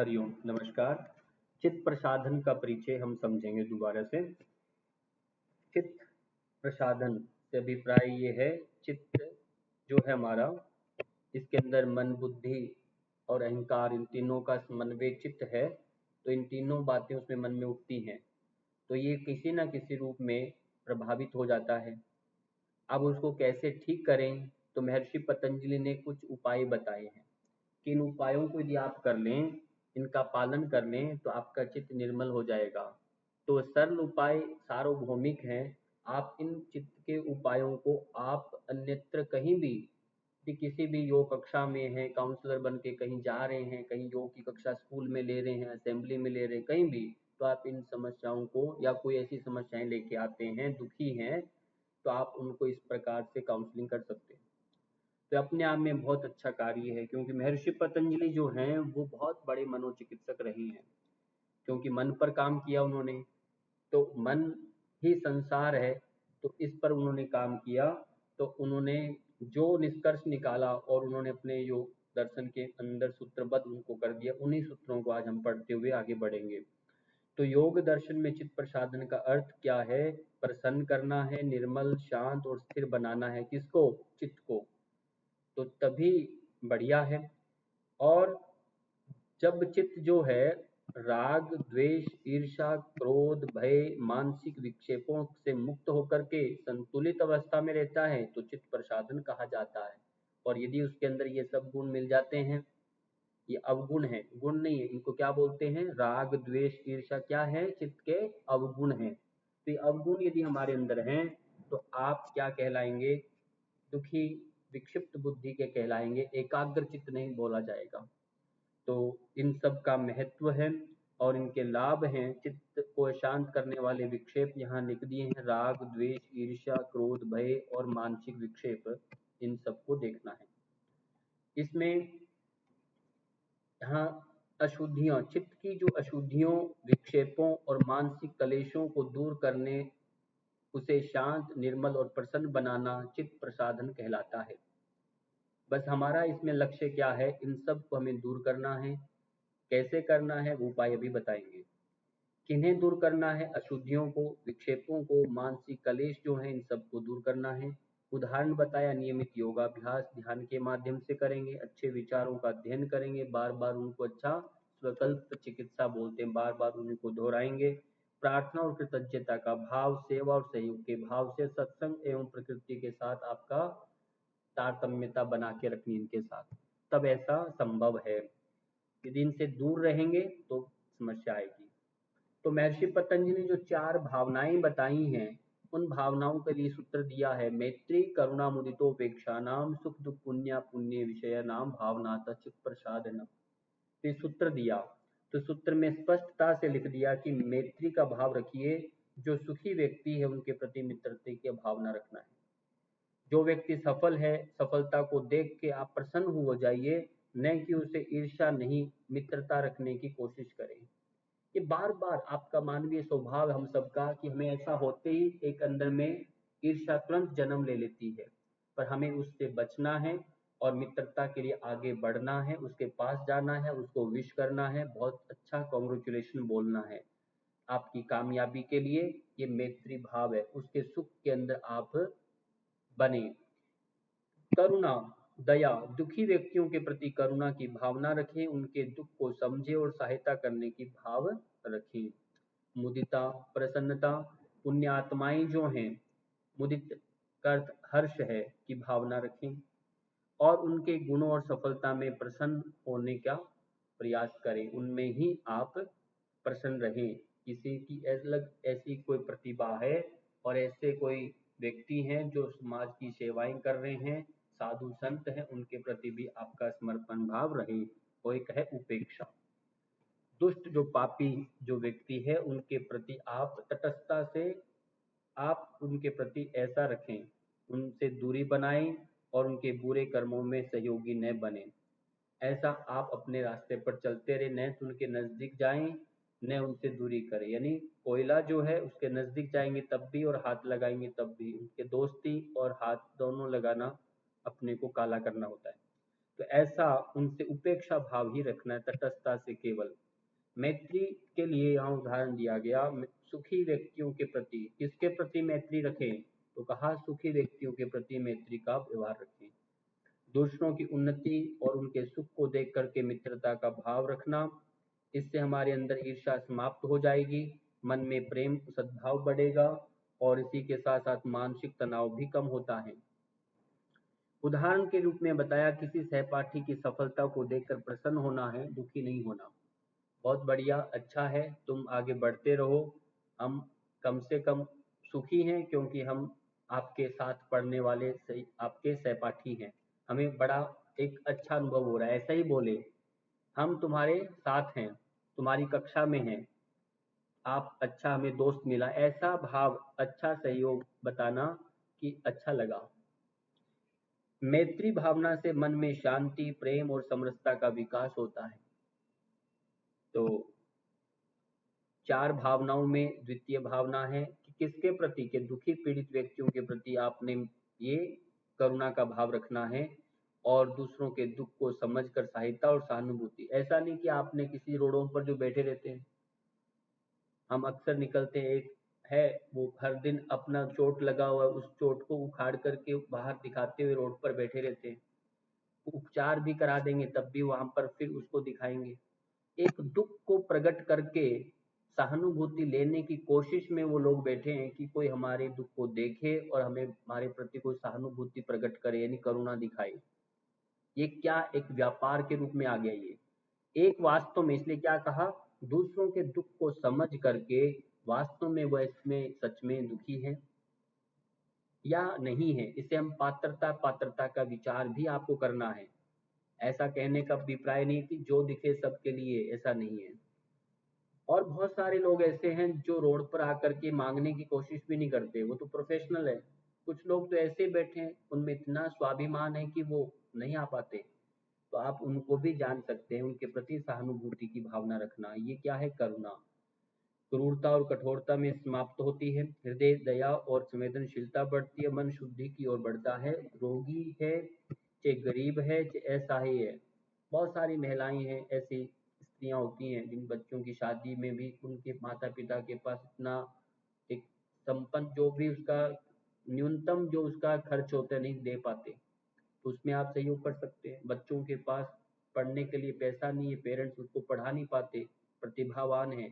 हरिओम नमस्कार। चित्त प्रसाधन का परिचय हम समझेंगे दोबारा से। चित्त प्रसाधन से अभिप्राय ये है, चित्त जो है हमारा, इसके अंदर मन, बुद्धि और अहंकार, इन तीनों का समन्वय चित्त है। तो इन तीनों बातें उसमें मन में उठती हैं, तो ये किसी न किसी रूप में प्रभावित हो जाता है। अब उसको कैसे ठीक करें, तो महर्षि पतंजलि ने कुछ उपाय बताए हैं कि इन उपायों को यदि आप कर लें, इनका पालन कर लें, तो आपका चित्त निर्मल हो जाएगा। तो सरल उपाय सार्वभौमिक हैं। आप इन चित्त के उपायों को आप अन्यत्र कहीं भी, कि किसी भी योग कक्षा में हैं, काउंसलर बन के कहीं जा रहे हैं, कहीं योग की कक्षा स्कूल में ले रहे हैं, असेंबली में ले रहे हैं, कहीं भी, तो आप इन समस्याओं को, या कोई ऐसी समस्याएं लेके आते हैं, दुखी हैं, तो आप उनको इस प्रकार से काउंसलिंग कर सकते हैं। तो अपने आप में बहुत अच्छा कार्य है, क्योंकि महर्षि पतंजलि जो हैं वो बहुत बड़े मनोचिकित्सक रहे हैं, क्योंकि मन पर काम किया उन्होंने। तो मन ही संसार है, तो इस पर उन्होंने काम किया। तो उन्होंने जो निष्कर्ष निकाला और उन्होंने अपने योग दर्शन के अंदर सूत्रबद्ध उनको कर दिया, उन्हीं सूत्रों को आज हम पढ़ते हुए आगे बढ़ेंगे। तो योग दर्शन में चित्त प्रसाधन का अर्थ क्या है? प्रसन्न करना है, निर्मल, शांत और स्थिर बनाना है। किसको? चित्त को। तो तभी बढ़िया है। और जब चित्त जो है राग, द्वेष, ईर्ष्या, क्रोध, भय, मानसिक विक्षेपों से मुक्त होकर के संतुलित अवस्था में रहता है, तो चित्त प्रसाधन कहा जाता है। और यदि उसके अंदर ये सब गुण मिल जाते हैं, ये अवगुण है, गुण नहीं है, इनको क्या बोलते हैं? राग, द्वेष, ईर्ष्या क्या है? चित्त के अवगुण हैं। तो ये अवगुण यदि हमारे अंदर हैं, तो आप क्या कहलाएंगे? दुखी, विक्षिप्त बुद्धि के कहलाएंगे, एकाग्र चित्त नहीं बोला जाएगा। तो इन सब का महत्व है और इनके लाभ हैं। चित्त को शांत करने वाले विक्षेप यहाँ लिख दिए हैं: राग, द्वेष, ईर्ष्या, क्रोध, भय और मानसिक विक्षेप। इन सबको देखना है। इसमें यहाँ अशुद्धियां, चित्त की जो अशुद्धियों, विक्षेपों और मानसिक कलेशों को दूर करने, उसे शांत, निर्मल और प्रसन्न बनाना चित्त प्रसाधन कहलाता है। बस हमारा इसमें लक्ष्य क्या है? इन सब को हमें दूर करना है। कैसे करना है वो उपाय अभी बताएंगे। किन्हें दूर करना है? अशुद्धियों को, विक्षेपों को, मानसिक कलेश जो है, इन सब को दूर करना है। उदाहरण बताया, नियमित योगाभ्यास ध्यान के माध्यम से करेंगे, अच्छे विचारों का अध्ययन करेंगे, बार बार उनको, अच्छा स्वकल्प चिकित्सा बोलते हैं, बार बार उनको दोहराएंगे। प्रार्थना और कृतज्ञता का भाव, सेवा और सहयोग के भाव से सत्संग एवं प्रकृति के साथ आपका तारतम्यता बना के रखनी इनके साथ, तब ऐसा संभव है। यदि इनसे दूर रहेंगे तो समस्या आएगी। तो महर्षि पतंजलि ने जो 4 भावनाएं बताई हैं, उन भावनाओं के लिए सूत्र दिया है: मैत्री, करुणा, मुदितोपेक्षा नाम, सुख दुख, पुण्य पुण्य विषय नाम, भावनाता चित्त प्रसादनम। तो सूत्र दिया, तो सूत्र में स्पष्टता से लिख दिया कि मैत्री का भाव रखिए। जो सुखी व्यक्ति है उनके प्रति मित्रता की भावना रखना है। जो व्यक्ति सफल है, सफलता को देख के आप प्रसन्न हो जाइए, न कि उसे ईर्ष्या नहीं, मित्रता रखने की कोशिश करें। ये बार बार आपका मानवीय स्वभाव हम सबका, कि हमें ऐसा होते ही एक अंदर में ईर्ष्या तुरंत जन्म ले लेती है, पर हमें उससे बचना है और मित्रता के लिए आगे बढ़ना है, उसके पास जाना है, उसको विश करना है, बहुत अच्छा कॉन्ग्रेचुलेशन बोलना है। आपकी कामयाबी के लिए ये मैत्री भाव है, उसके सुख के अंदर आप बने। करुणा, दया, दुखी व्यक्तियों के प्रति करुणा की भावना रखें, उनके दुख को समझें और सहायता करने की भाव रखें। मुदिता, प्रसन्नता, पुण्य आत्माएं जो हैं, मुदित का अर्थ हर्ष है, की भावना रखें और उनके गुणों और सफलता में प्रसन्न होने का प्रयास करें, उनमें ही आप प्रसन्न रहें। किसी की अलग ऐसी कोई प्रतिभा है और ऐसे कोई व्यक्ति हैं जो समाज की सेवाएं कर रहे हैं, साधु संत हैं, उनके प्रति भी आपका समर्पण भाव रहे। वो एक है उपेक्षा। दुष्ट, जो पापी जो व्यक्ति है, उनके प्रति आप तटस्थता से आप उनके प्रति ऐसा रखें, उनसे दूरी बनाएं और उनके बुरे कर्मों में सहयोगी न बने। ऐसा आप अपने रास्ते पर चलते रहे, न तो उनके नजदीक जाएं न उनसे दूरी करें। यानी कोयला जो है उसके नजदीक जाएंगे तब भी और हाथ लगाएंगे तब भी, उनके दोस्ती और हाथ दोनों लगाना अपने को काला करना होता है। तो ऐसा उनसे उपेक्षा भाव ही रखना है, तटस्थता से केवल। मैत्री के लिए यहाँ उदाहरण दिया गया, सुखी व्यक्तियों के प्रति। किसके प्रति मैत्री रखें? तो कहा सुखी व्यक्तियों के प्रति मैत्री का व्यवहार रखें। दूसरों की उन्नति और उनके सुख को देख करके मित्रता का भाव रखना, इससे हमारे अंदर ईर्ष्या समाप्त हो जाएगी, मन में प्रेम सद्भाव बढ़ेगा और इसी के साथ साथ मानसिक तनाव भी कम होता है। उदाहरण के रूप में बताया, किसी सहपाठी की सफलता को देखकर प्रसन्न होना है, दुखी नहीं होना। बहुत बढ़िया, अच्छा है, तुम आगे बढ़ते रहो। हम कम से कम सुखी हैं क्योंकि हम आपके साथ पढ़ने वाले आपके सहपाठी हैं। हमें बड़ा एक अच्छा अनुभव हो रहा है, ऐसा ही बोले, हम तुम्हारे साथ हैं, तुम्हारी कक्षा में हैं, आप अच्छा, हमें दोस्त मिला, ऐसा भाव, अच्छा सहयोग बताना कि अच्छा लगा। मैत्री भावना से मन में शांति, प्रेम और समरसता का विकास होता है। तो 4 भावनाओं में द्वितीय भावना है कि किसके प्रति, के दुखी पीड़ित व्यक्तियों के प्रति आपने ये करुणा का भाव रखना है और दूसरों के दुख को समझकर सहायता और सहानुभूति। ऐसा नहीं कि आपने किसी रोडों पर जो बैठे रहते हैं, हम अक्सर निकलते हैं, एक है वो हर दिन अपना चोट लगा हुआ है, उस चोट को उखाड़ करके बाहर दिखाते हुए रोड पर बैठे रहते हैं, उपचार भी करा देंगे तब भी वहां पर फिर उसको दिखाएंगे। एक दुख को प्रकट करके सहानुभूति लेने की कोशिश में वो लोग बैठे हैं कि कोई हमारे दुख को देखे और हमें, हमारे प्रति कोई सहानुभूति प्रकट करे, यानी करुणा दिखाए। ये क्या एक व्यापार के रूप में आ गया ये। एक वास्तव में, इसलिए क्या कहा, दूसरों के दुख को समझ करके वास्तव में वह इसमें सच में दुखी है या नहीं है, इसे हम पात्रता का विचार भी आपको करना है। ऐसा कहने का अभिप्राय नहीं कि जो दिखे सबके लिए, ऐसा नहीं है। और बहुत सारे लोग ऐसे हैं जो रोड पर आकर के मांगने की कोशिश भी नहीं करते, वो तो प्रोफेशनल है। कुछ लोग तो ऐसे बैठे हैं, उनमें इतना स्वाभिमान है कि वो नहीं आ पाते, तो आप उनको भी जान सकते हैं, उनके प्रति सहानुभूति की भावना रखना। ये क्या है? करुणा। क्रूरता और कठोरता में समाप्त होती है, हृदय दया और संवेदनशीलता बढ़ती है, मन शुद्धि की ओर बढ़ता है। रोगी है चाहे गरीब है चाहे असहाय है, बहुत सारी महिलाएं हैं, ऐसी स्त्रियां होती हैं जिन बच्चों की शादी में भी उनके माता पिता के पास इतना एक संपन्न, जो भी उसका न्यूनतम जो उसका खर्च होता है, नहीं दे पाते, तो उसमें आप सहयोग कर सकते हैं। बच्चों के पास पढ़ने के लिए पैसा नहीं है, पेरेंट्स उसको पढ़ा नहीं पाते, प्रतिभावान है,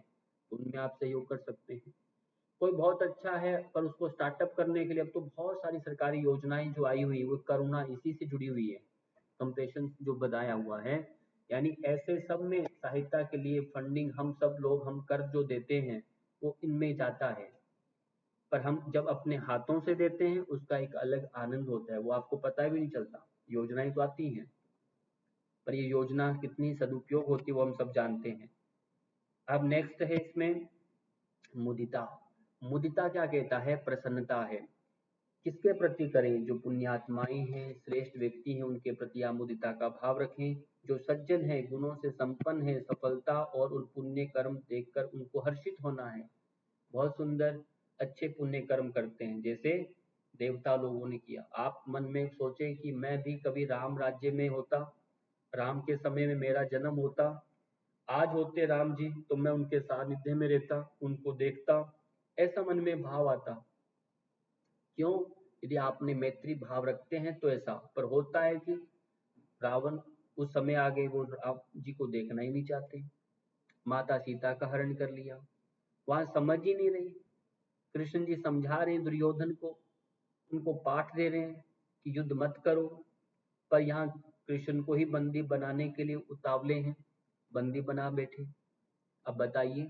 तो उनमें आप सहयोग कर सकते हैं। कोई बहुत अच्छा है पर उसको स्टार्टअप करने के लिए अब तो बहुत सारी सरकारी योजनाएं जो आई हुई है वो करुणा इसी से जुड़ी हुई है, कंपेशन जो बताया हुआ है। यानी ऐसे सब में सहायता के लिए फंडिंग हम सब लोग, हम कर्ज जो देते हैं वो इनमें जाता है, पर हम जब अपने हाथों से देते हैं उसका एक अलग आनंद होता है, वो आपको पता भी नहीं चलता। योजनाएं तो आती हैं पर ये योजना कितनी सदुपयोग होती है वो हम सब जानते हैं। अब नेक्स्ट है इसमें मुदिता। मुदिता क्या कहता है? प्रसन्नता है। किसके प्रति करें? जो पुण्यात्माएं हैं, श्रेष्ठ व्यक्ति हैं, उनके प्रति आप मुदिता का भाव रखें। जो सज्जन है, गुणों से संपन्न है, सफलता और उन पुण्य कर्म देखकर उनको हर्षित होना है। बहुत सुंदर अच्छे पुण्य कर्म करते हैं, जैसे देवता लोगों ने किया। आप मन में सोचें कि मैं भी कभी राम राज्य में होता, राम के समय में मेरा जन्म होता, आज होते राम जी, तो मैं उनके सानिध्य में रहता, उनको देखता, ऐसा मन में भाव आता। क्यों? यदि आपने मैत्री भाव रखते हैं तो ऐसा। पर होता है कि रावण उस समय आ गए, वो राम जी को देखना ही नहीं चाहते, माता सीता का हरण कर लिया, वहां समझ ही नहीं रही। कृष्ण जी समझा रहे हैं दुर्योधन को, उनको पाठ दे रहे हैं कि युद्ध मत करो, पर यहाँ कृष्ण को ही बंदी बनाने के लिए उतावले हैं, बंदी बना बैठे। अब बताइए,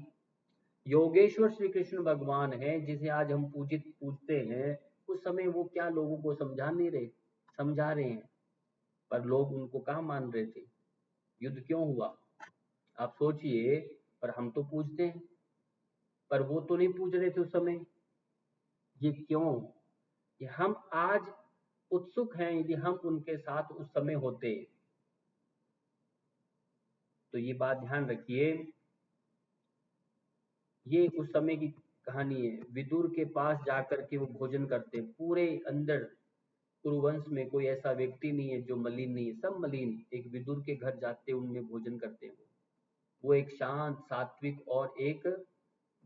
योगेश्वर श्री कृष्ण भगवान है जिसे आज हम पूजते हैं, उस समय वो क्या लोगों को समझा नहीं रहे? समझा रहे हैं, पर लोग उनको कहाँ मान रहे थे? युद्ध क्यों हुआ? आप सोचिए। पर हम तो पूजते हैं, पर वो तो नहीं पूज रहे थे उस समय। ये क्यों? ये हम आज उत्सुक हैं, यदि हम उनके साथ उस समय होते। तो ये बात ध्यान रखिए, ये उस समय की कहानी है। विदुर के पास जाकर के वो भोजन करते, पूरे अंदर कुरुवंश में कोई ऐसा व्यक्ति नहीं है जो मलिन नहीं है, सब मलिन। एक विदुर के घर जाते हैं, उनमें भोजन करते हैं, वो एक शांत सात्विक और एक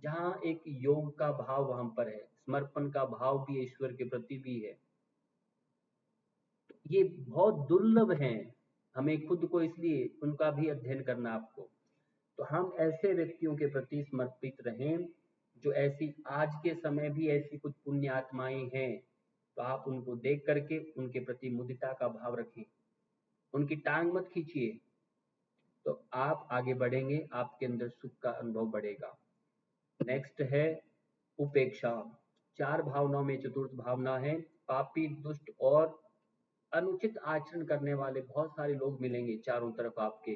जहाँ एक योग का भाव वहां पर है, समर्पण का भाव भी ईश्वर के प्रति भी है। ये बहुत दुर्लभ हैं, हमें खुद को इसलिए उनका भी अध्ययन करना आपको। तो हम ऐसे व्यक्तियों के प्रति समर्पित रहें जो ऐसी आज के समय भी ऐसी कुछ पुण्य आत्माएं हैं, तो आप उनको देख करके उनके प्रति मुदिता का भाव रखें, उनकी टांग मत खींचिए, तो आप आगे बढ़ेंगे, आपके अंदर सुख का अनुभव बढ़ेगा। नेक्स्ट है उपेक्षा। चार भावनाओं में चतुर्थ भावना है पापी, दुष्ट और अनुचित आचरण करने वाले बहुत सारे लोग मिलेंगे चारों तरफ, आपके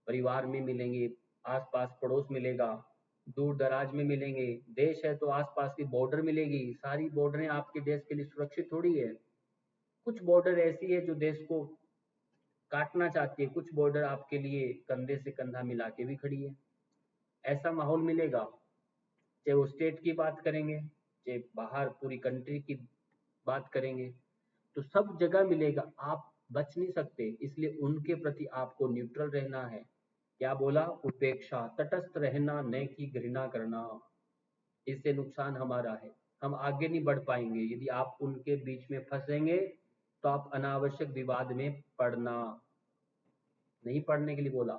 परिवार में मिलेंगे, आसपास पड़ोस मिलेगा, दूर दराज में मिलेंगे, देश है तो आसपास की बॉर्डर मिलेगी। सारी बॉर्डरें आपके देश के लिए सुरक्षित थोड़ी है, कुछ बॉर्डर ऐसी है जो देश को काटना चाहती है, कुछ बॉर्डर आपके लिए कंधे से कंधा मिला के भी खड़ी है। ऐसा माहौल मिलेगा, चाहे वो स्टेट की बात करेंगे, चाहे बाहर पूरी कंट्री की बात करेंगे, तो सब जगह मिलेगा, आप बच नहीं सकते। इसलिए उनके प्रति आपको न्यूट्रल रहना है। क्या बोला? उपेक्षा, तटस्थ रहना, न कि घृणा करना। इससे नुकसान हमारा है, हम आगे नहीं बढ़ पाएंगे। यदि आप उनके बीच में फंसेंगे तो आप अनावश्यक विवाद में पड़ना, नहीं पढ़ने के लिए बोला,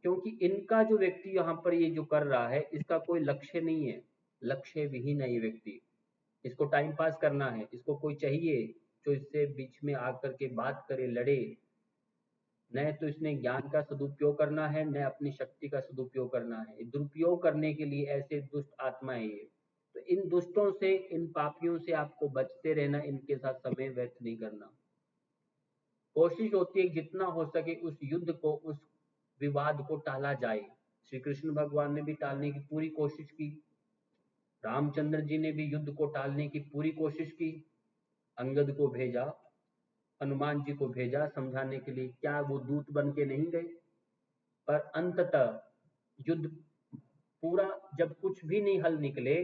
क्योंकि इनका जो व्यक्ति यहाँ पर ये जो कर रहा है इसका कोई लक्ष्य नहीं है, लक्ष्य विहीन है ये व्यक्ति, इसको टाइम पास करना है, इसको कोई चाहिए जो इससे बीच में आकर के बात करे, लड़े। न तो इसने ज्ञान का सदुपयोग करना है, न अपनी शक्ति का सदुपयोग करना है, दुरुपयोग करने के लिए ऐसे दुष्ट आत्माएं ये। तो इन दुष्टों से, इन पापियों से आपको बचते रहना, इनके साथ समय व्यर्थ नहीं करना। कोशिश होती है जितना हो सके उस युद्ध को, उस विवाद को टाला जाए। श्री कृष्ण भगवान ने भी टालने की पूरी कोशिश की, रामचंद्र जी ने भी युद्ध को टालने की पूरी कोशिश की, अंगद को भेजा, हनुमान जी को भेजा समझाने के लिए, क्या वो दूत बन के नहीं गए? पर अंततः युद्ध पूरा जब कुछ भी नहीं हल निकले,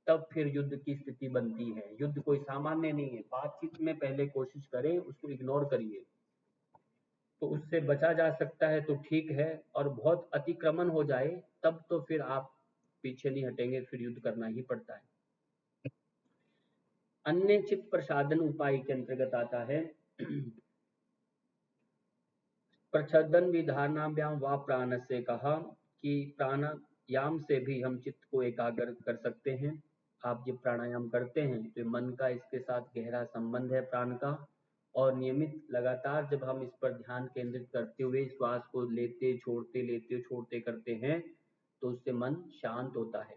तब फिर युद्ध की स्थिति बनती है। युद्ध कोई सामान्य नहीं है, बातचीत में पहले कोशिश करें, उसको इग्नोर करिए तो उससे बचा जा सकता है तो ठीक है, और बहुत अतिक्रमण हो जाए तब तो फिर आप पीछे नहीं हटेंगे, फिर युद्ध करना ही पड़ता है। अन्य चित्त प्रसादन उपाय के अंतर्गत आता है प्रच्छदन विधानाभ्याम व प्राण से कहा कि प्राणायाम से भी हम चित्त को एकाग्र कर सकते हैं। आप जब प्राणायाम करते हैं तो मन का इसके साथ गहरा संबंध है, प्राण का, और नियमित लगातार जब हम इस पर ध्यान केंद्रित करते हुए श्वास को लेते छोड़ते करते हैं तो उससे मन शांत होता है।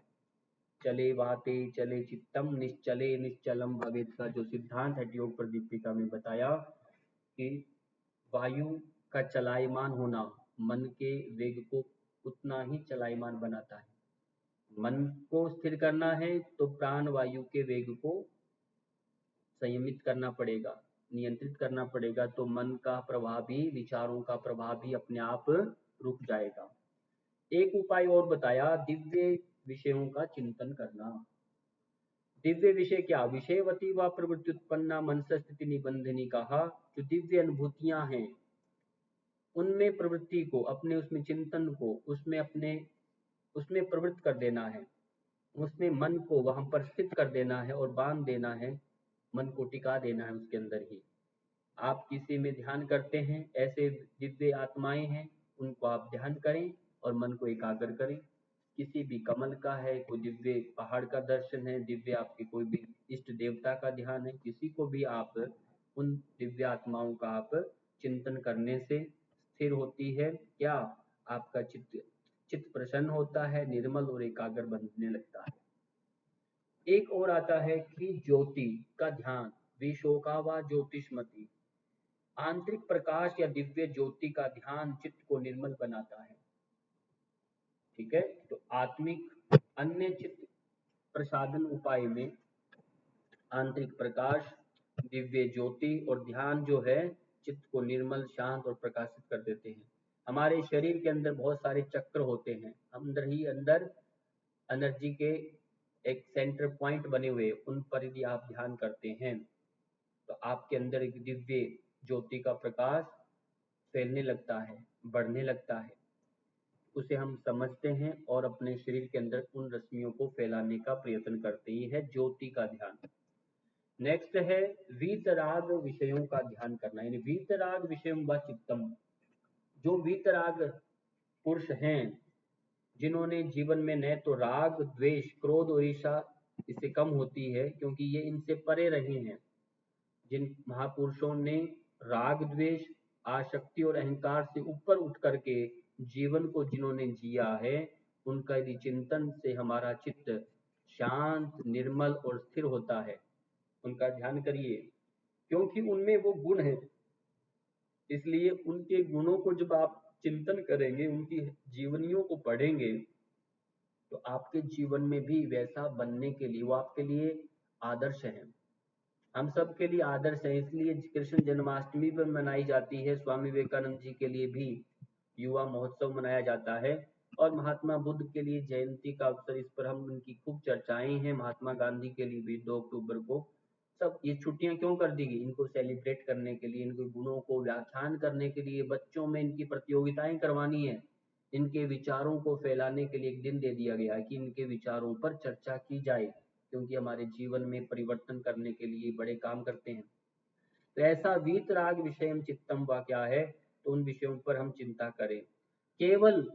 चले वाते चले चित्तम निश्चले निश्चलम भवेत का जो सिद्धांत है योग प्रदीपिका में बताया कि वायु का चलायमान होना मन के वेग को उतना ही चलायमान बनाता है। मन को स्थिर करना है तो प्राण वायु के वेग को संयमित करना पड़ेगा, नियंत्रित करना पड़ेगा, तो मन का प्रवाह भी, विचारों का प्रवाह भी अपने आप रुक जाएगा। एक उपाय और बताया, दिव्य विषयों का चिंतन करना। दिव्य विषय क्या? विषयवती व प्रवृत्ति उत्पन्ना मनस स्थिति निबंधनी कहा, जो दिव्य अनुभूतियां हैं उनमें प्रवृत्ति को, अपने उसमें चिंतन को, उसमें प्रवृत्त कर देना है, उसमें मन को वहां पर स्थित कर देना है और बांध देना है, मन को टिका देना है उसके अंदर ही। आप किसी में ध्यान करते हैं, ऐसे दिव्य आत्माएं हैं, उनको आप ध्यान करें और मन को एकाग्र करें। किसी भी कमल का है, कोई दिव्य पहाड़ का दर्शन है, दिव्य आपके कोई भी इष्ट देवता का ध्यान है, किसी को भी आप उन दिव्य आत्माओं का आप चिंतन करने से स्थिर होती है क्या? आपका चित्त प्रसन्न होता है, निर्मल और एकाग्र बनने लगता है। एक और आता है कि ज्योति का ध्यान, विशोका व ज्योतिषमती, आंतरिक प्रकाश या दिव्य ज्योति का ध्यान चित्त को निर्मल बनाता है। ठीक है, तो आत्मिक अन्य चित्त प्रसादन उपाय में आंतरिक प्रकाश, दिव्य ज्योति और ध्यान जो है चित्त को निर्मल, शांत और प्रकाशित कर देते हैं। हमारे शरीर के अंदर बहुत सारे चक्र होते हैं, अंदर ही अंदर एनर्जी के एक सेंटर पॉइंट बने हुए, उन पर यदि आप ध्यान करते हैं तो आपके अंदर एक दिव्य ज्योति का प्रकाश फैलने लगता है, बढ़ने लगता है। उसे हम समझते हैं और अपने शरीर के अंदर उन रश्मियों को फैलाने का प्रयत्न करते हैं। है ज्योति का ध्यान। नेक्स्ट है वीतराग विषयों का ध्यान करना, यानी वीतराग विषयम व चित्तम। जो वीतराग पुरुष हैं, जिन्होंने जीवन में न तो राग, द्वेष, क्रोध और ईर्ष्या इससे कम होती है क्योंकि ये इनसे परे रहे हैं। जिन महापुरुषों ने राग, द्वेष, आसक्ति और अहंकार से ऊपर उठ करके जीवन को जिन्होंने जिया है, उनका यदि चिंतन से हमारा चित्त शांत, निर्मल और स्थिर होता है, उनका ध्यान करिए, क्योंकि उनमें वो गुण है। इसलिए उनके गुणों को जब आप चिंतन करेंगे, उनकी जीवनियों को पढ़ेंगे, तो आपके जीवन में भी वैसा बनने के लिए वो आपके लिए आदर्श है। हम सब के लिए आदर्श है। इसलिए कृष्ण जन्माष्टमी पर मनाई जाती है। स्वामी विवेकानंद जी के लिए भी युवा महोत्सव मनाया जाता है, और महात्मा बुद्ध के लिए जयंती का अवसर, इस पर हम उनकी खूब चर्चाएं हैं। महात्मा गांधी के लिए भी 2 अक्टूबर को। सब ये छुट्टियां क्यों कर दी गई? इनको सेलिब्रेट करने के लिए, इनके गुणों को व्याख्यान करने के लिए, बच्चों में इनकी प्रतियोगिताएं करवानी है, इनके विचारों को फैलाने के लिए एक दिन दे दिया गया है कि इनके विचारों पर चर्चा की जाए, क्योंकि हमारे जीवन में परिवर्तन करने के लिए बड़े काम करते हैं। तो ऐसा वीतराग विषयम चित्तम वा क्या है, तो उन विषयों पर हम चिंता करें। केवल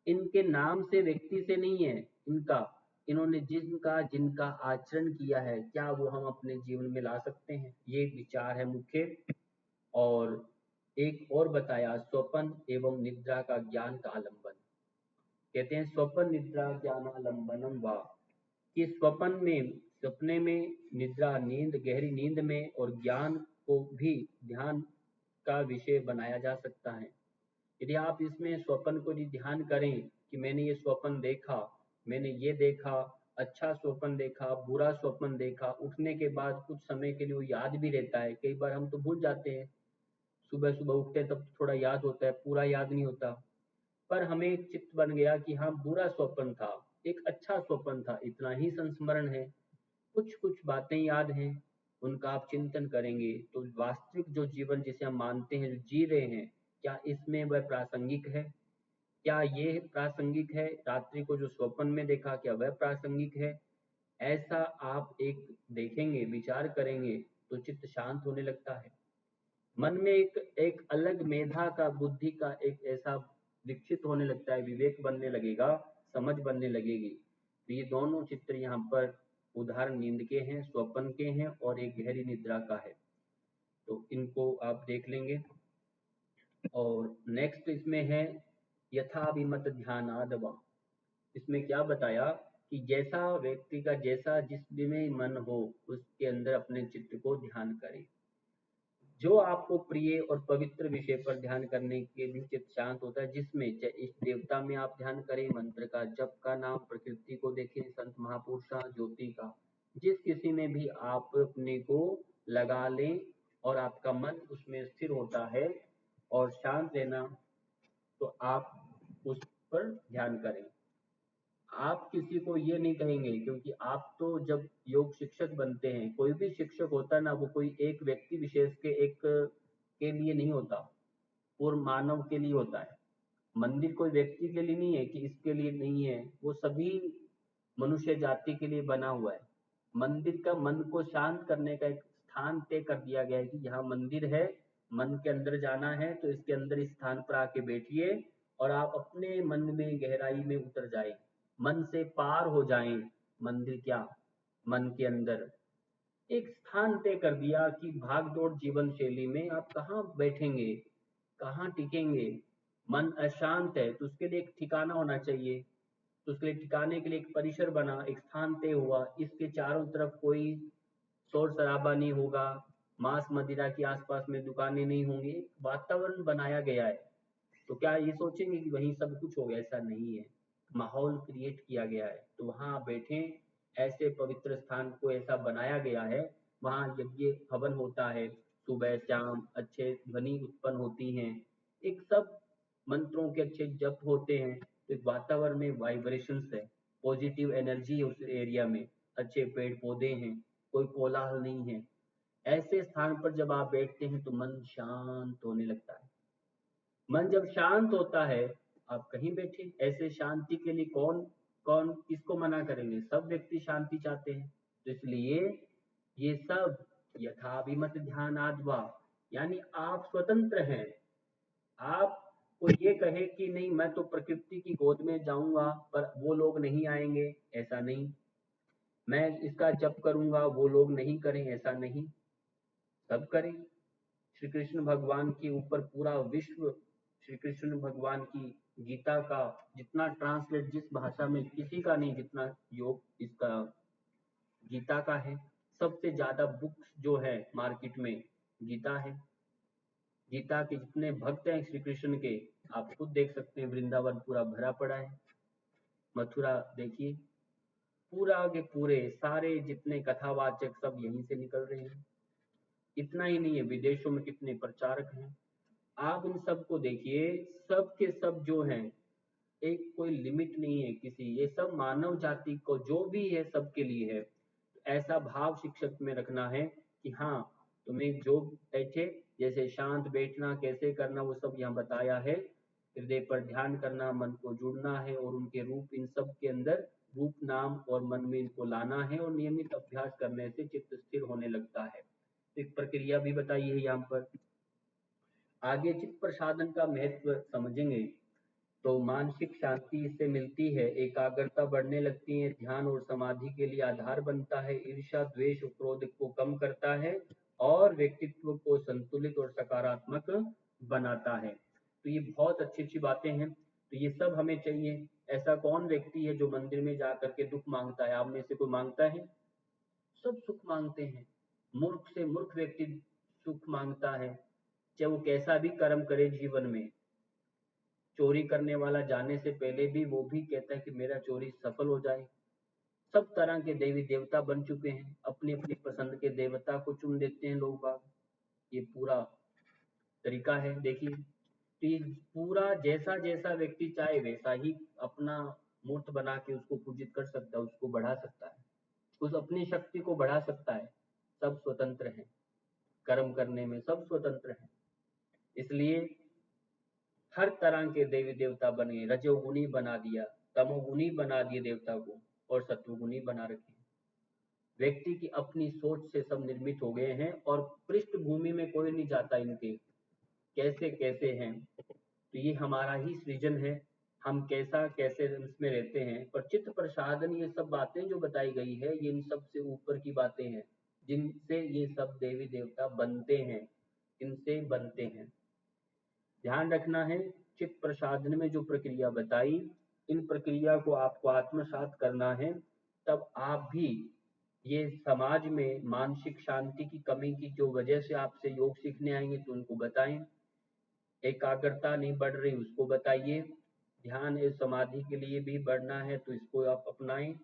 इनके नाम से, व्यक्ति से नहीं है इनका, इन्होंने जिनका आचरण किया है, क्या वो हम अपने जीवन में ला सकते हैं? ये विचार है मुख्य। और एक और बताया, स्वप्न एवं निद्रा का ज्ञान का आलंबन। कहते हैं स्वप्न निद्रा ज्ञान आलंबनम वा, कि सपने में, निद्रा, नींद, गहरी नींद में, और ज्ञान को भी ध्यान का विषय बनाया जा सकता है। यदि आप इसमें स्वप्न को ध्यान करें कि मैंने ये स्वप्न देखा, मैंने ये देखा, अच्छा स्वप्न देखा, बुरा स्वप्न देखा, उठने के बाद कुछ समय के लिए वो याद भी रहता है। कई बार हम तो भूल जाते हैं, सुबह सुबह उठते हैं तब थोड़ा याद होता है, पूरा याद नहीं होता। पर हमें एक चित्त बन गया कि हाँ, बुरा स्वप्न था, एक अच्छा स्वप्न था, इतना ही संस्मरण है, कुछ कुछ बातें याद हैं, उनका आप चिंतन करेंगे तो वास्तविक जो जीवन जिसे हम मानते हैं, जो जी रहे हैं, क्या इसमें वह प्रासंगिक है? क्या ये प्रासंगिक है? रात्रि को जो स्वप्न में देखा, क्या वह प्रासंगिक है? ऐसा आप एक देखेंगे, विचार करेंगे, तो चित्त शांत होने लगता है। मन में एक एक अलग मेधा का, बुद्धि का एक ऐसा विकसित होने लगता है, विवेक बनने लगेगा, समझ बनने लगेगी। तो ये दोनों चित्र यहाँ पर उदाहरण नींद के हैं, स्वप्न के हैं, और एक गहरी निद्रा का है। तो इनको आप देख लेंगे। और नेक्स्ट इसमें है यथाभिमत ध्यानादवा। इसमें क्या बताया कि जैसा व्यक्ति का, जैसा जिसमें मन हो, उसके अंदर अपने चित्त को ध्यान करें। जो आपको प्रिय और पवित्र विषय पर ध्यान करने के भी चित्त शांत होता है, जिसमें इष्ट देवता में आप ध्यान करें, मंत्र का, जप का, नाम, प्रकृति को देखें, संत महापुरुषा, ज्योति का, जिस किसी में भी आप अपने को लगा लें और आपका मन उसमें स्थिर होता है और शांत रहना, तो आप उस पर ध्यान करें। आप किसी को ये नहीं कहेंगे, क्योंकि आप तो जब योग शिक्षक बनते हैं, कोई भी शिक्षक होता है ना, वो कोई एक व्यक्ति विशेष के एक के लिए नहीं होता, पूर्ण मानव के लिए होता है। मंदिर कोई व्यक्ति के लिए नहीं है कि इसके लिए नहीं है, वो सभी मनुष्य जाति के लिए बना हुआ है। मंदिर का मन को शांत करने का एक स्थान तय कर दिया गया है कि यहाँ मंदिर है, मन के अंदर जाना है तो इसके अंदर इस स्थान पर आके बैठिए और आप अपने मन में गहराई में उतर जाए, मन से पार हो जाएं। मंदिर क्या, मन के अंदर एक स्थान तय कर दिया कि भाग दौड़ जीवन शैली में आप कहाँ बैठेंगे, कहाँ टिकेंगे। मन अशांत है तो उसके लिए एक ठिकाना होना चाहिए, तो उसके लिए ठिकाने के लिए एक परिसर बना, एक स्थान तय हुआ, इसके चारों तरफ कोई शोर शराबा नहीं होगा, मांस मदिरा की आसपास में दुकानें नहीं होंगी, वातावरण बनाया गया है। तो क्या ये सोचेंगे कि वहीं सब कुछ हो गया? ऐसा नहीं है, माहौल क्रिएट किया गया है, तो वहां आप बैठें। ऐसे पवित्र स्थान को ऐसा बनाया गया है, वहां यज्ञ हवन होता है, सुबह शाम अच्छे ध्वनि उत्पन्न होती हैं, एक सब मंत्रों के अच्छे जप होते हैं, तो एक वातावरण में वाइब्रेशंस है, पॉजिटिव एनर्जी है उस एरिया में। अच्छे पेड़ पौधे हैं, कोई कोलाहल नहीं है, ऐसे स्थान पर जब आप बैठते हैं तो मन शांत होने लगता है। मन जब शांत होता है, आप कहीं बैठे, ऐसे शांति के लिए कौन कौन किसको मना करेंगे, सब व्यक्ति शांति चाहते हैं। तो इसलिए ये सब यथाभिमत ध्यानाद्वा, यानी आप स्वतंत्र हैं। आप को ये कहे कि नहीं मैं तो प्रकृति की गोद में जाऊंगा पर वो लोग नहीं आएंगे, ऐसा नहीं। मैं इसका जप करूंगा वो लोग नहीं करें, ऐसा नहीं, सब करें। श्री कृष्ण भगवान के ऊपर पूरा विश्व, श्री कृष्ण भगवान की गीता का जितना ट्रांसलेट जिस भाषा में किसी का नहीं जितना योग इसका गीता का है। सबसे ज्यादा बुक्स जो है मार्केट में गीता है। गीता के जितने भक्त हैं श्री कृष्ण के, आप खुद देख सकते हैं, वृंदावन पूरा भरा पड़ा है। मथुरा देखिए, पूरा के पूरे सारे जितने कथावाचक सब यहीं से निकल रहे हैं। इतना ही नहीं है, विदेशों में कितने प्रचारक हैं। आप इन सब को देखिए, सब के सब जो हैं, एक कोई लिमिट नहीं है किसी, ये सब मानव जाति को जो भी है सबके लिए है। ऐसा भाव शिक्षक में रखना है कि हाँ, तुम्हें जो बैठे, जैसे शांत बैठना कैसे करना वो सब यहाँ बताया है। हृदय पर ध्यान करना, मन को जुड़ना है और उनके रूप इन सब के अंदर रूप नाम और मन में इनको लाना है और नियमित अभ्यास करने से चित्त स्थिर होने लगता है। एक प्रक्रिया भी बताई है यहाँ पर। आगे चित्त प्रसादन का महत्व समझेंगे तो मानसिक शांति इससे मिलती है, एकाग्रता बढ़ने लगती है, ध्यान और समाधि के लिए आधार बनता है, ईर्ष्या द्वेष और क्रोध को कम करता है और व्यक्तित्व को संतुलित और सकारात्मक बनाता है। तो ये बहुत अच्छी अच्छी बातें हैं, तो ये सब हमें चाहिए। ऐसा कौन व्यक्ति है जो मंदिर में जा करके दुख मांगता है? आप में से कोई मांगता है? सब सुख मांगते हैं। मूर्ख से मूर्ख व्यक्ति सुख मांगता है, चाहे वो कैसा भी कर्म करे जीवन में। चोरी करने वाला जाने से पहले भी वो भी कहता है कि मेरा चोरी सफल हो जाए। सब तरह के देवी देवता बन चुके हैं, अपनी अपनी पसंद के देवता को चुन लेते हैं लोग बाग। ये पूरा तरीका है, देखिए। तो ये पूरा जैसा जैसा व्यक्ति चाहे वैसा ही अपना मूर्त बना के उसको पूजित कर सकता है, उसको बढ़ा सकता है, उस अपनी शक्ति को बढ़ा सकता है। सब स्वतंत्र हैं, कर्म करने में सब स्वतंत्र हैं। इसलिए हर तरह के देवी देवता बने, रजोगुणी बना दिया, तमोगुणी बना दिए देवता को और सत्वगुणी बना रखे। व्यक्ति की अपनी सोच से सब निर्मित हो गए हैं और पृष्ठभूमि में कोई नहीं जाता इनके कैसे कैसे हैं। तो ये हमारा ही सृजन है, हम कैसा कैसे इसमें रहते हैं। पर चित्त प्रसादन ये सब बातें जो बताई गई है ये इन सब से ऊपर की बातें हैं, जिनसे ये सब देवी देवता बनते हैं, इनसे बनते हैं। ध्यान रखना है, चित्त प्रसादन में जो प्रक्रिया बताई, इन प्रक्रिया को आपको आत्मसात करना है। तब आप भी ये समाज में मानसिक शांति की कमी की जो वजह से आपसे योग सीखने आएंगे तो उनको बताएं। एकाग्रता नहीं बढ़ रही उसको बताइए। ध्यान और समाधि के लिए भी बढ़ना है तो इसको आप अपनाएं।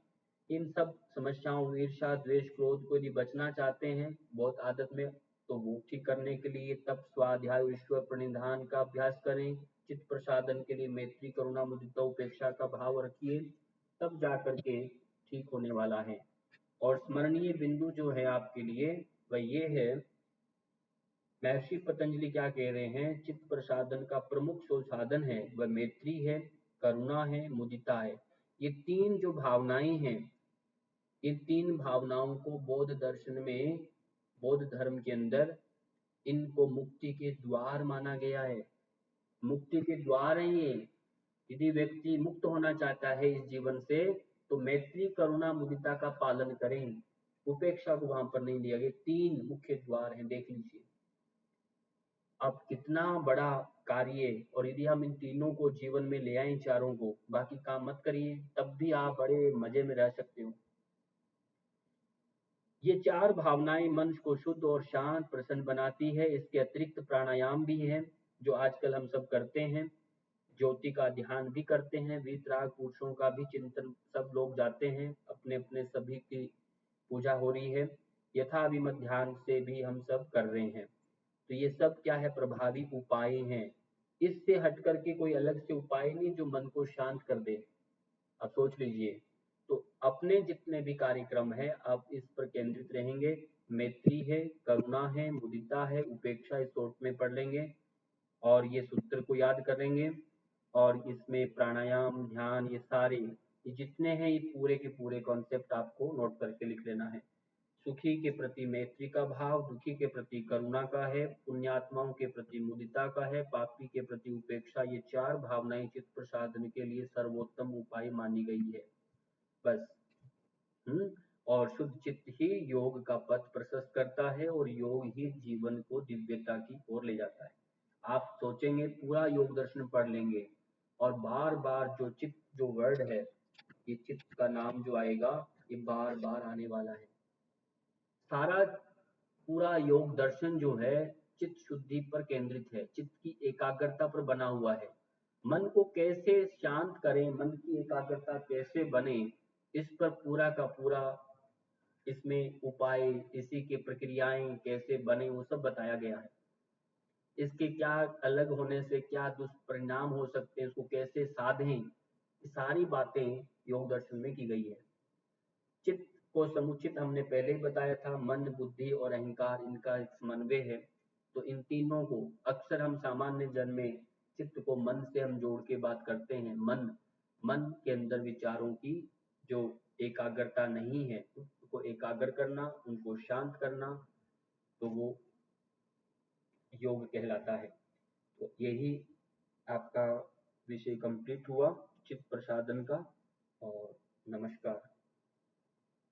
इन सब समस्याओं, ईर्ष्या द्वेष क्रोध को यदि बचना चाहते हैं बहुत आदत में, तो वो ठीक करने के लिए तब स्वाध्याय ईश्वर प्रणिधान का अभ्यास करें। चित्त प्रसादन के लिए मैत्री करुणा मुदिता उपेक्षा का भाव रखिए, तब जा करके ठीक होने वाला है। और स्मरणीय बिंदु जो है आपके लिए वह ये है, महर्षि पतंजलि क्या कह रहे हैं, चित्त प्रसादन का प्रमुख जो साधन है वह मैत्री है, करुणा है, मुदिता है। ये तीन जो भावनाएं हैं, इन तीन भावनाओं को बौद्ध दर्शन में, बौद्ध धर्म के अंदर इनको मुक्ति के द्वार माना गया है। मुक्ति के द्वार हैं ये। यदि व्यक्ति मुक्त होना चाहता है इस जीवन से तो मैत्री करुणा मुदिता का पालन करें, उपेक्षा को वहां पर नहीं लिया गया। तीन मुख्य द्वार हैं, देख लीजिए। अब कितना बड़ा कार्य, और यदि हम इन तीनों को जीवन में ले आए, चारों को, बाकी काम मत करिए, तब भी आप बड़े मजे में रह सकते हो। ये चार भावनाएं मन को शुद्ध और शांत प्रसन्न बनाती है। इसके अतिरिक्त प्राणायाम भी है जो आजकल हम सब करते हैं, ज्योति का ध्यान भी करते हैं, वीतराग पुरुषों का भी चिंतन, सब लोग जाते हैं, अपने अपने सभी की पूजा हो रही है। यथाभिमत ध्यान से भी हम सब कर रहे हैं। तो ये सब क्या है, प्रभावी उपाय हैं। इससे हट करके कोई अलग से उपाय नहीं जो मन को शांत कर दे। अब सोच लीजिए, तो अपने जितने भी कार्यक्रम है आप इस पर केंद्रित रहेंगे। मैत्री है, करुणा है, मुदिता है, उपेक्षा इस शॉर्ट में पढ़ लेंगे और ये सूत्र को याद करेंगे। और इसमें प्राणायाम, ध्यान, ये सारे ये जितने हैं ये पूरे के पूरे कॉन्सेप्ट आपको नोट करके लिख लेना है। सुखी के प्रति मैत्री का भाव, दुखी के प्रति करुणा का है, पुण्यात्माओं के प्रति मुदिता का है, पापी के प्रति उपेक्षा। ये चार भावनाएं चित्त प्रसादन के लिए सर्वोत्तम उपाय मानी गई है। बस। और शुद्ध चित्त ही योग का पथ प्रशस्त करता है और योग ही जीवन को दिव्यता की ओर ले जाता है। आप सोचेंगे पूरा योग दर्शन पढ़ लेंगे और बार बार जो चित्त जो वर्ड है, ये चित्त का नाम जो आएगा ये बार बार आने वाला है। सारा पूरा योग दर्शन जो है चित्त शुद्धि पर केंद्रित है, चित्त की एकाग्रता पर बना हुआ है। मन को कैसे शांत करें, मन की एकाग्रता कैसे बने, इस पर पूरा का पूरा इसमें उपाय, इसी की प्रक्रियाएं कैसे बने वो सब बताया गया है। इसके क्या अलग होने से क्या दुष्परिणाम हो सकते हैं, उसको कैसे साधें, ये सारी बातें योग दर्शन में की गई है। चित्त को समुचित हमने पहले ही बताया था, मन, बुद्धि और अहंकार इनका एक समन्वय है। तो इन तीनों को अक्सर हम सामान्य जन में चित्त को मन से हम जोड़ के बात करते हैं। मन, मन के अंदर विचारों की जो एकाग्रता नहीं है उसको एकाग्र करना, उनको शांत करना, तो वो योग कहलाता है। तो यही आपका विषय कंप्लीट हुआ चित्त प्रसादन का। और नमस्कार।